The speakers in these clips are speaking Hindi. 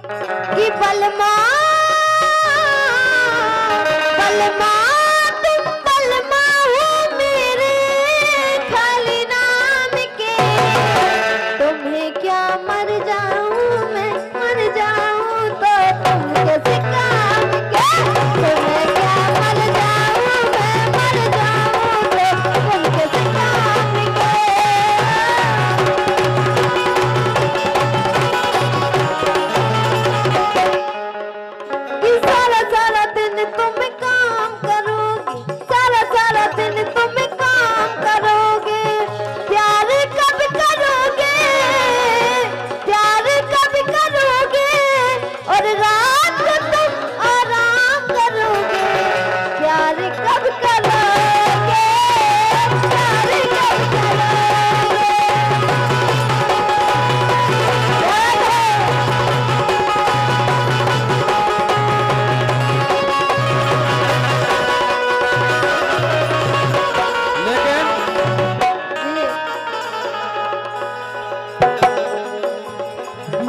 कि बलमा बलमा तुम बलमा हो मेरे खाली नाम के। तुम्हें क्या मर जाऊं मैं मर जाऊं तो तुम किस काम के। तुम्हें क्या मर जाऊं मैं मर जाऊं तो तुम किस काम के। कि सारा सारा दिन तुम काम करोगे, सारा सारा दिन तुम काम करोगे। प्यार कब करोगे, प्यार कब करोगे, और रात को तुम आराम करोगे। प्यार कब करोगे, प्यार कब करोगे।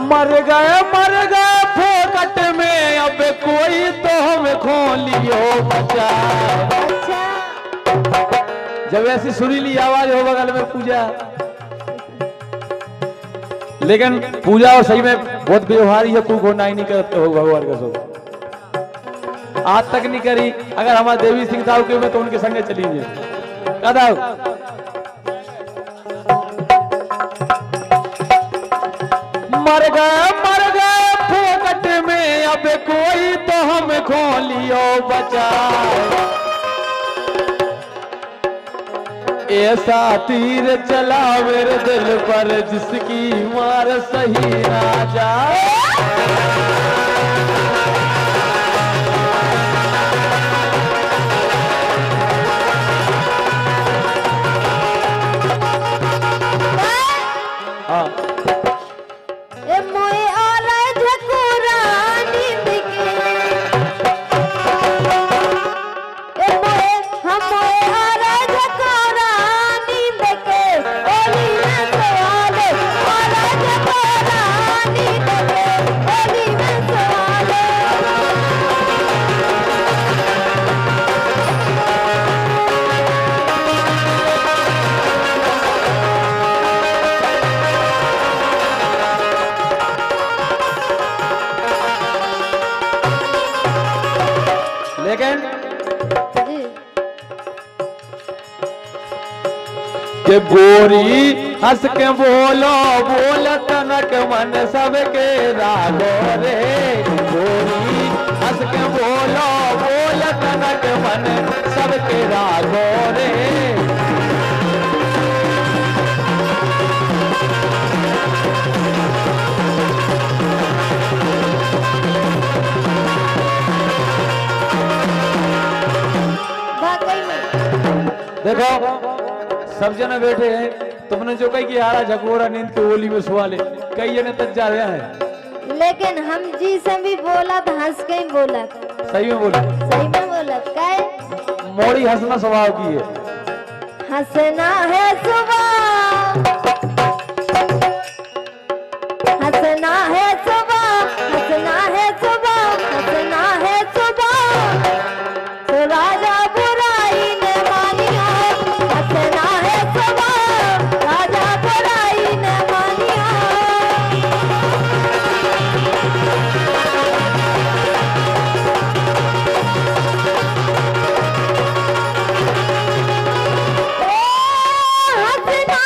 मर गए फोकट में, अब कोई तो हमें खो लियो बचा। अच्छा जब ऐसी सुरीली आवाज हो बगल में पूजा, लेकिन पूजा और सही में बहुत व्यवहारी है। तू घोना ही नहीं करते हो भगवान का सो आज तक नहीं करी। अगर हमारे देवी सिंह साहब के में तो उनके संगे चली जाए कदा। मर गए फोकट में, अब कोई तो हम खो लियो बचा। ऐसा तीर चला मेरे दिल पर जिसकी मार सही ना जाए। हाँ ए मोए आला झकोरा नींद के। ए मोए हम मोए आला झकोरा नींद के। ओली में सवाले आला झकोरा नींद के। ओली में सवाले लेकिन जी। के गोरी हंस के बोलो बोल तनक मन सबके रागो रे। गोरी हंस के बोलो बोल तनक मन सबके रागो रे। वाकई में देखो सब जने बैठे हैं, तुमने जो कही कि यारा झकोरा नींद के ओली में सुआ ले, कई जने तक जा रहे हैं। लेकिन हम जी से भी बोला तो हंस के ही बोला। सही में बोले, सही में बोला काय। मोड़ी हंसना स्वभाव की है। हंसना है सुबह, हंसना है सुबह, हंसना है सुबह, हंसना है सुबह। तो राजा बुराई ने मानिया, हंसना है सुबह, राजा बुराई ने मानिया। ओ हंसना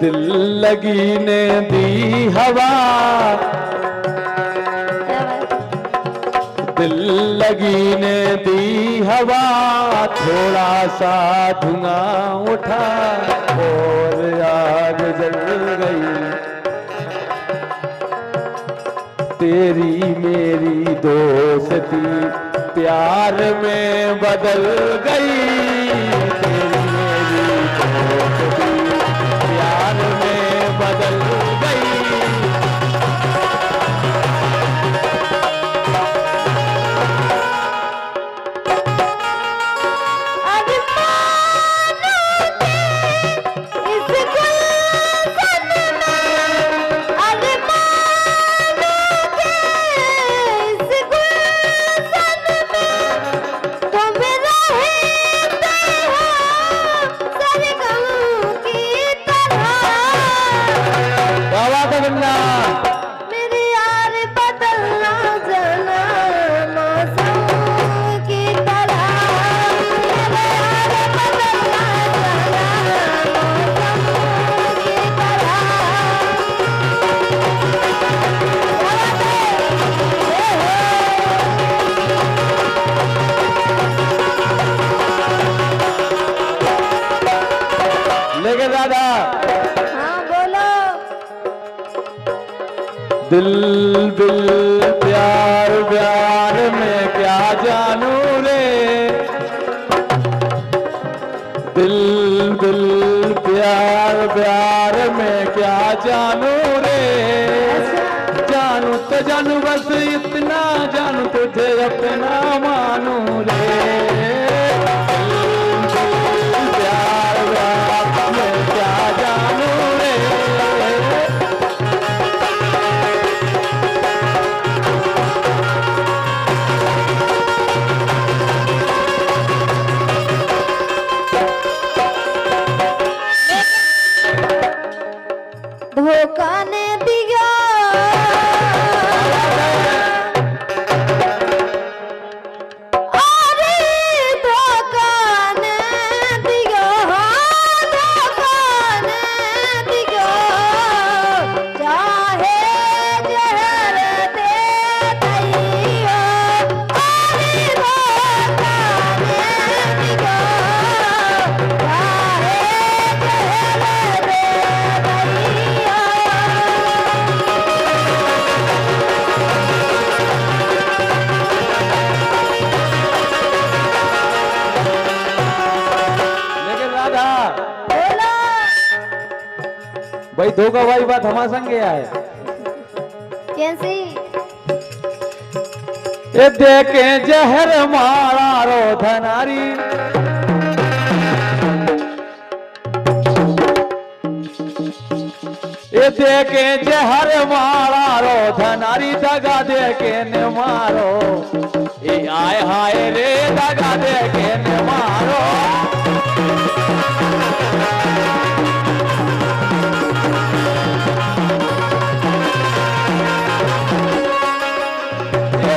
दिल लगी ने दी हवा, दिल लगी ने दी हवा, थोड़ा सा धुआं उठा और आग जल गई। तेरी मेरी दोस्ती प्यार में बदल गई। तेरी मेरी दोस्ती प्यार में बदल गई। दिल दिल प्यार प्यार में क्या जानू रे, दिल दिल प्यार प्यार में क्या जानू रे। जानू तो जानू बस इतना जानू तुझे अपना मानू रे। प्यार प्यार में क्या जानू रे। धोखा ने दिया भाई धोखा वाली बात हमारे संग गया है। कैसी? ये देखे जहर मारा रो धनारी, ये देखे जहर मारा रो धनारी। दगा दे के न मारो, ये आए हाय रे दगा दे के न मारो।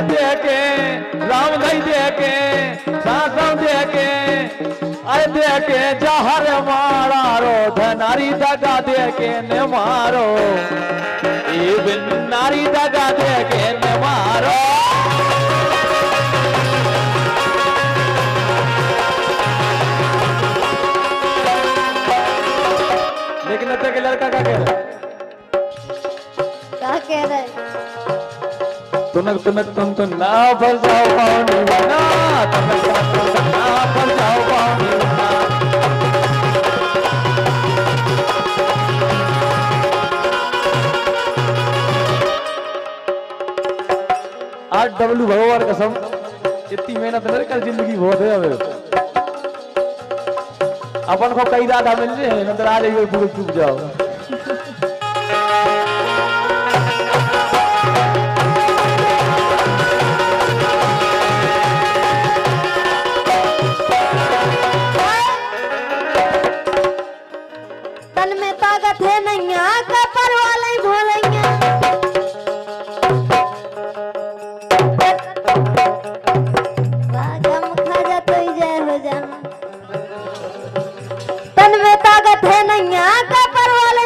देके राम गई देके सासम देके अरे देके जहर मारा रो धनारी। दगा देके न मारो, ये बिन नारी दगा देके न मारो। लेकिन अब तक लड़का क्या कह रहा है? क्या कह रहे? तुनक तुनक तुम ना फल जाओ पानी बना, तुनक तुनक ना फल जाओ पानी बना। आज डब्लू भगवान कसम इतनी मेहनत नहीं कर, जिंदगी बहुत है। अब अपन को कई रात मिल रहे हैं, नजर आ रही है पूरे चुप जाओ। तन में ताकत है नहीं आका पर वाले ही भोलेंगे। गम खा जा तो ही जय हो जाना। तन में ताकत है नहीं आका पर वाले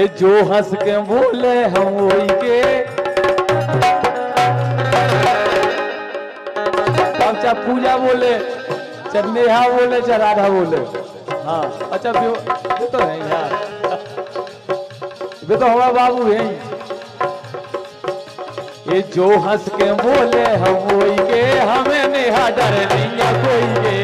ये जो हंस के बोले हम वही के, अब चाहे पूजा बोले, चाहे नेहा बोले, चाहे राधा बोले। हाँ अच्छा ये तो है यार, ये तो हमारा बाबू है। ये जो हंस के बोले हम वही के, हमें नेहा डर नहीं है कोई के।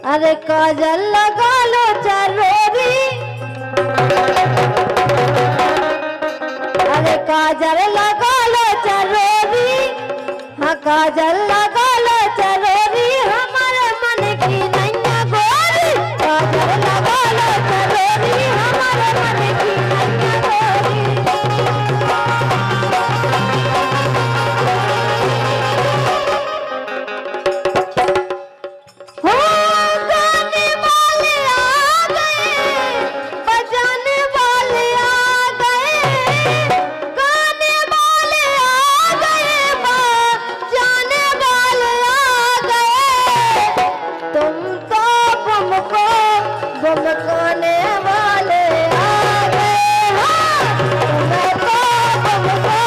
अरे काजल लगा लो चरोरी, अरे काजल लगा लो चरोरी, हाँ काजल लगा लो चरोरी, हमारे मन की नैया गोरी, काजल लगा लो चरोरी, हमारे मन की नैया गोरी। हो गाने वाले आ गए, बजाने वाले आ गए, गाने वाले आ गए, बजाने वाले आ गए। तुम तो बमको बमकाने वाले आ गए, हाँ तुम तो बमको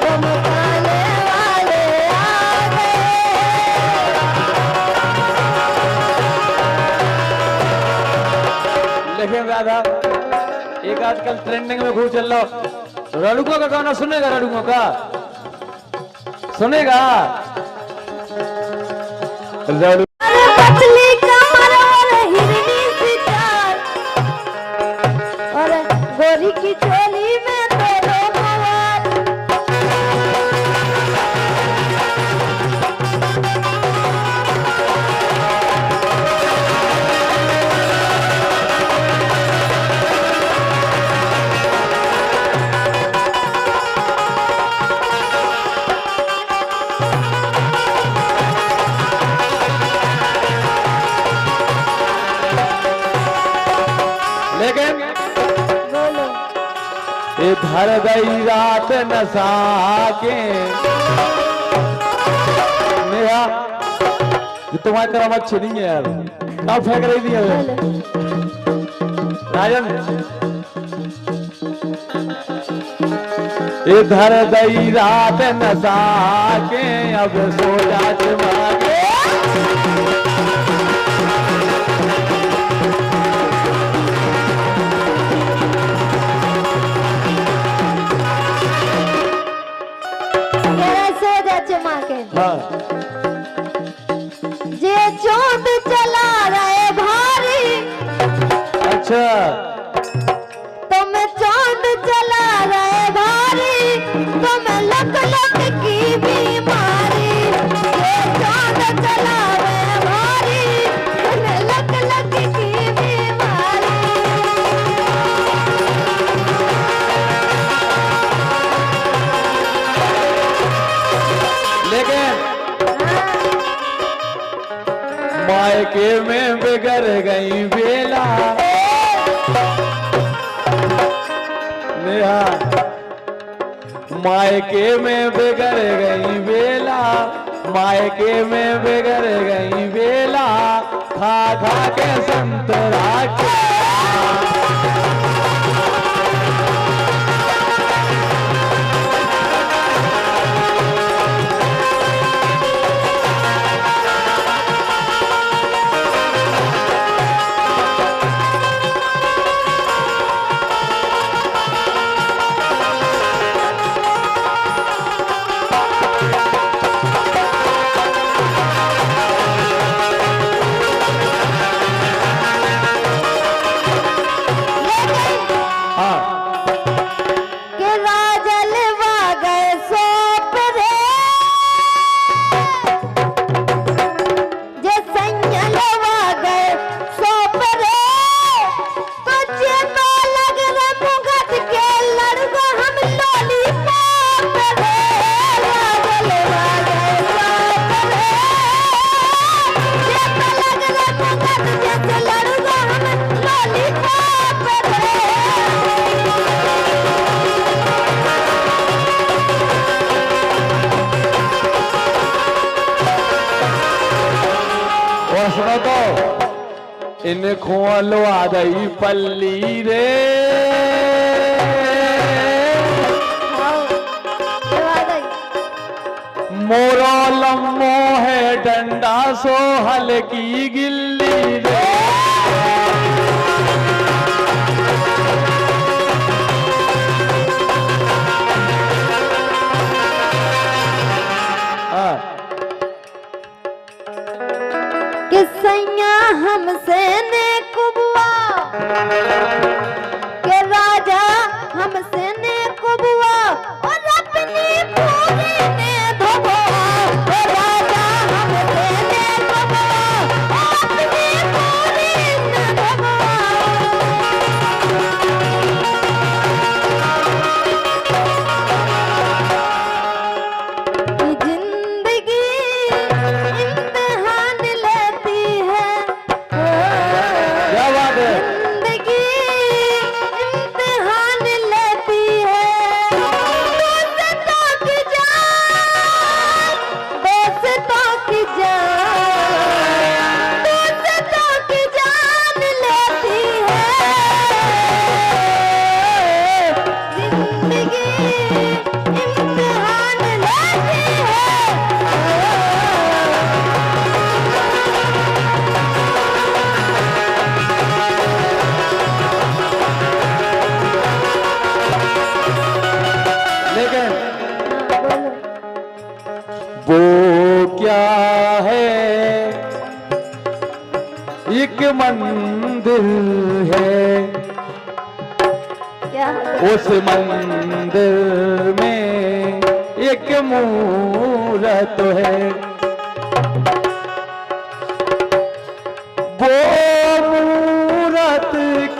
बमकाने वाले आ गए। लेकिन राधा एक आजकल ट्रेंडिंग में खूब चल रहा, रड़ुकों का गाना सुनेगा? रड़ुकों का सुनेगा? रड़ु अरे पतली कमर और हिरनी सी चाल, और गोरी की चोली में तेरे मवाल। लेकिन बोलो ये धर गई रात नशा के, नेहा ये तुम्हारी तरह अच्छी नहीं है यार, कहाँ फेंक रही थी हमें? बोलो राजन ये धर गई रात नशा के, अब सो जा मांगे। मेरा सो जा चुमा के, हाँ जे चोट चला रहे भारी, अच्छा तुम चोट चला रहे भारी, तुम लक लक की बीमारी, जे चोट चला रहे भारी, तुम लक लक की बीमारी। लेकिन मायके में बिगड़ गई बेला, नेहा मायके में बिगड़ गई बेला, मायके में बिगड़ गई बेला, खा खा के संतरा के। इन खोलो आदई पल्ली रे मोरो लम्बो है डंडा सो हल्की गिल्ली रे किसैया हमसे ने कुबुआ के राजा हमसे ने कुबुआ और अपनी पूरी ने धोबा और राजा हमसे ने कुबुआ और अपनी पूरी ने धोबा जिंदगी इम्तिहान लेती है क्या बात है जिंदगी इम्तिहान लेती है दोस्तों की जान दोस्तों की जान दोस्तों की जान लेती है जिंदगी इम्तिहान लेती है लेकिन वो क्या है एक मंदिर है क्या उस मंदिर में एक मूरत है वो मूरत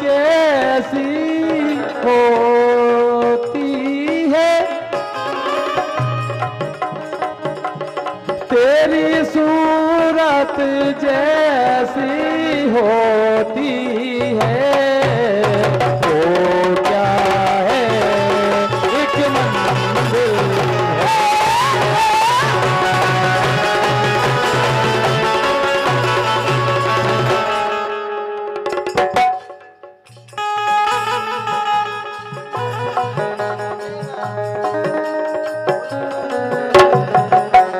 कैसी होती है तेरी सूरत जैसी होती है वो क्या है एक मंदिर है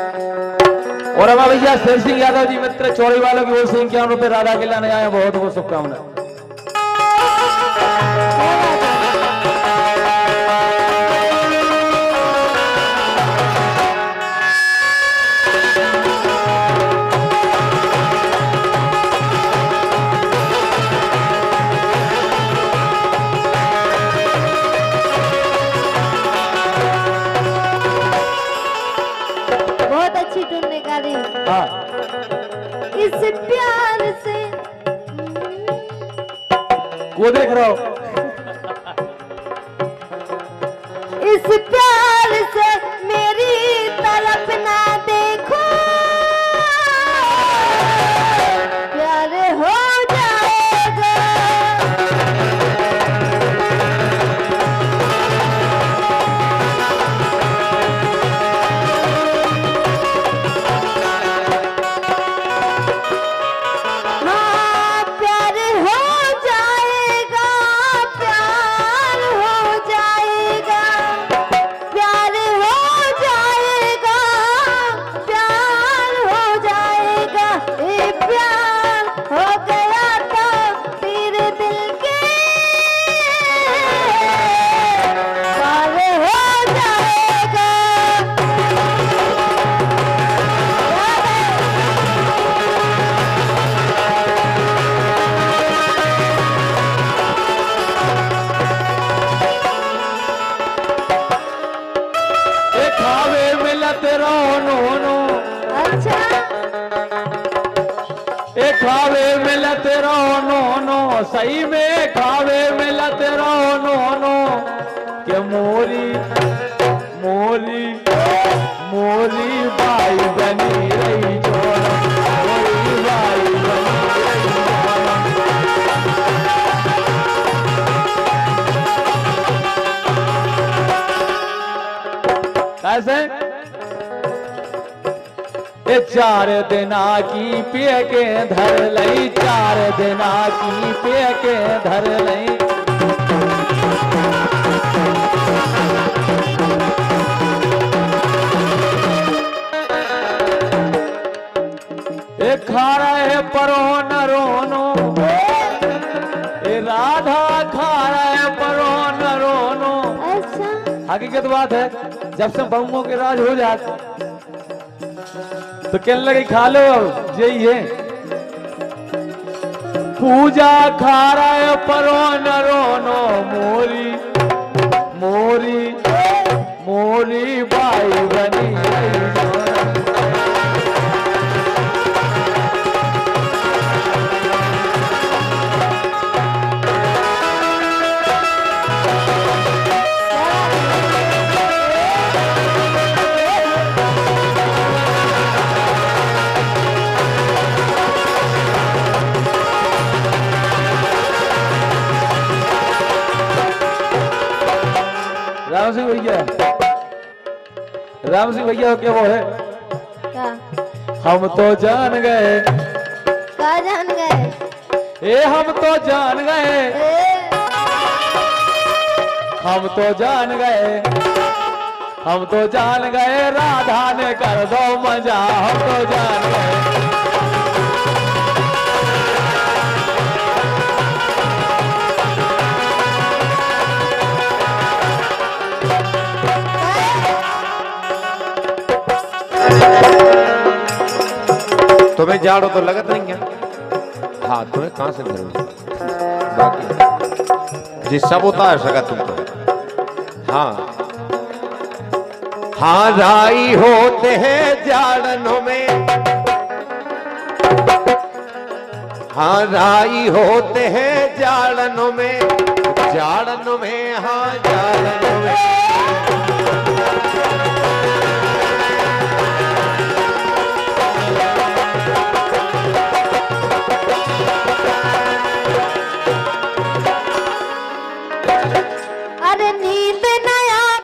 और अब भैया शेर सिंह यादव जी मित्र चौड़ी वालों की ओर से ₹51 राधा के लाने आए बहुत बहुत शुभकामनाएं बहुत अच्छी धुन निकाली हाँ इस प्यार से वो देख रहा हो इस प्यार से मेरी तरफ ना देखो प्यार हो जाएगा हाँ प्यार हो जाएगा प्यार हो जाएगा प्यार हो जाएगा प्यार हो जाएगा ये प्यार हो गया तो तेरे दिल के पार हो जाएगा एक खावे मिलत रहो नो अच्छा एक खावे मिलत रहो नो सही में खावे मिलत रहो नो के मोरी मोरी मोरी बाई बनी रही छोड़ मोरी बाई बनी रही कैसे ए 4 दिना की पिए के धर लई, 4 दिना की पिए के धर लई। ए खा रहे परो न रोनो, ए राधा खा रहे परो न रोनो। अच्छा हकीकत बात है, जब से बहुओं के राज हो जाते तो कहने लगे खा लो, यही है। पूजा खा रहे परो न रोनो, मोरी मोरी मोरी बाई बनी। राम सिंह भैया, राम सिंह भैया क्या वो है? क्या हम तो जान गए, क्या जान गए? ए हम तो जान गए, हम तो जान गए, हम तो जान गए, राधा ने कर दो मजा, हम तो जान गए। तुम्हें जाड़ो तो लगत नहीं है? हाँ, तुम्हें कहां से धरो? बाकी जी सब उतार सका तुम तो। हाँ हाँ, राई होते हैं जाड़नों में, हाँ राई होते हैं जाड़नों में, जाड़नों में, हाँ जाड़नों में।